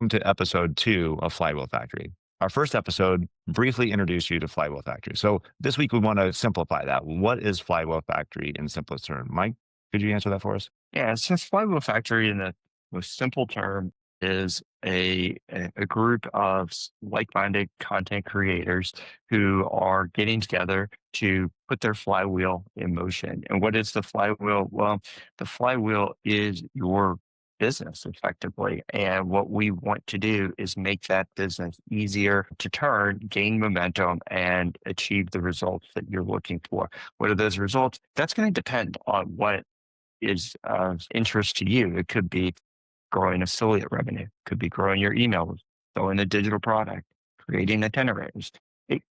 Welcome to episode 2 of Flywheel Factory. Our first episode briefly introduced you to Flywheel Factory. So this week we want to simplify that. What is Flywheel Factory in simplest term? Mike, could you answer that for us? Yeah, so Flywheel Factory, in the most simple term, is a group of like-minded content creators who are getting together to put their flywheel in motion. And what is the flywheel? Well, the flywheel is your business effectively. And what we want to do is make that business easier to turn, gain momentum, and achieve the results that you're looking for. What are those results? That's going to depend on what is of interest to you. It could be growing affiliate revenue, could be growing your email list, selling a digital product, creating itineraries. It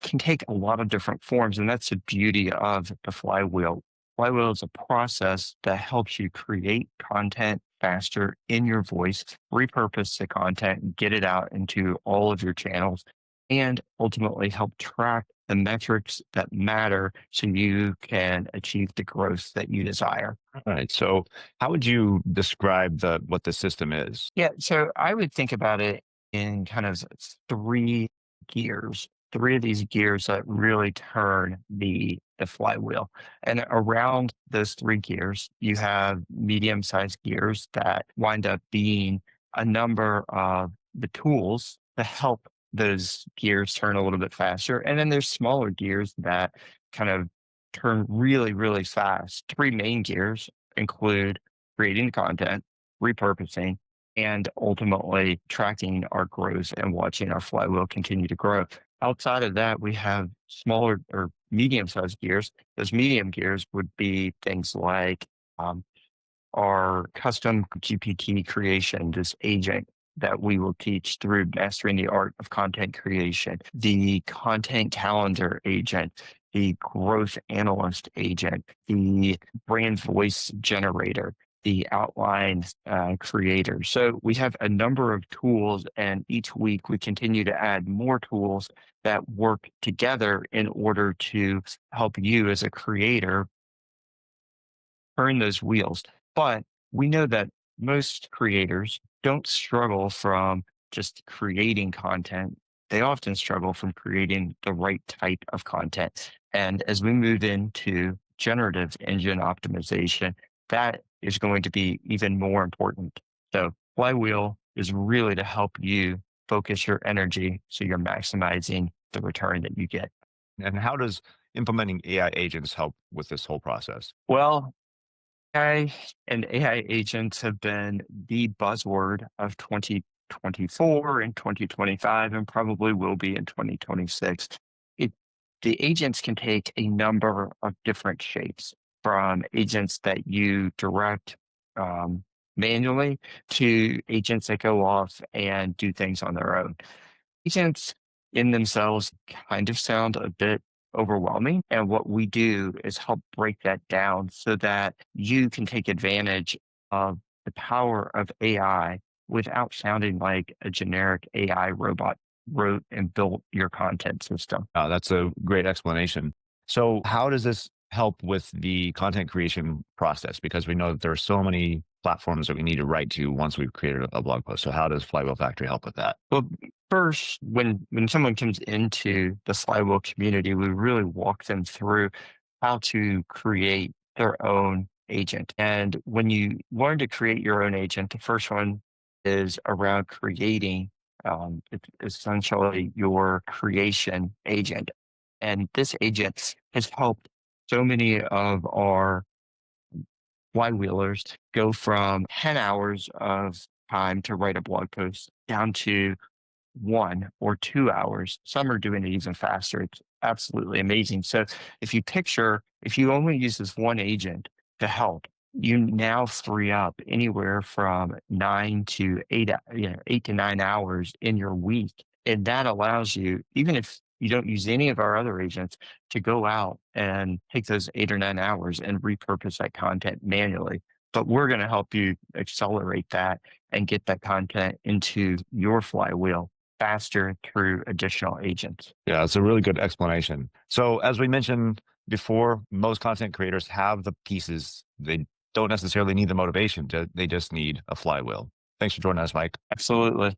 can take a lot of different forms, and that's the beauty of the flywheel. Flywheel is a process that helps you create content faster in your voice, repurpose the content, get it out into all of your channels, and ultimately help track the metrics that matter so you can achieve the growth that you desire. All right. So how would you describe what the system is? Yeah, so I would think about it in kind of three gears, three of these gears that really turn the flywheel. And around those three gears, you have medium-sized gears that wind up being a number of the tools to help those gears turn a little bit faster. And then there's smaller gears that kind of turn really, really fast. Three main gears include creating content, repurposing, and ultimately tracking our growth and watching our flywheel continue to grow. Outside of that, we have smaller or medium sized gears. Those medium gears would be things like um, our custom GPT creation, this agent that we will teach through mastering the art of content creation, the content calendar agent, the growth analyst agent, the brand voice generator, the outline creator. So we have a number of tools, and each week we continue to add more tools that work together in order to help you as a creator turn those wheels. But we know that most creators don't struggle from just creating content. They often struggle from creating the right type of content. And as we move into generative engine optimization, that is going to be even more important. So, Flywheel is really to help you focus your energy so you're maximizing the return that you get. And how does implementing AI agents help with this whole process? Well, AI and AI agents have been the buzzword of 2024 and 2025 and probably will be in 2026. It, the agents can take a number of different shapes, from agents that you direct um, manually to agents that go off and do things on their own. Agents in themselves kind of sound a bit overwhelming. And what we do is help break that down so that you can take advantage of the power of AI without sounding like a generic AI robot wrote and built your content system. That's a great explanation. So how does this help with the content creation process? Because we know that there are so many platforms that we need to write to once we've created a blog post. So how does Flywheel Factory help with that? Well, first, when someone comes into the Flywheel community, we really walk them through how to create their own agent. And when you learn to create your own agent, the first one is around creating essentially your creation agent. And this agent has helped so many of our flywheelers go from 10 hours of time to write a blog post down to 1 or 2 hours. Some are doing it even faster. It's absolutely amazing. So if you only use this one agent to help, you now free up anywhere from 8 to 9 hours in your week. And that allows you, even if you don't use any of our other agents, to go out and take those 8 or 9 hours and repurpose that content manually. But we're going to help you accelerate that and get that content into your flywheel faster through additional agents. Yeah, it's a really good explanation. So as we mentioned before, most content creators have the pieces. They don't necessarily need the motivation. They just need a flywheel. Thanks for joining us, Mike. Absolutely.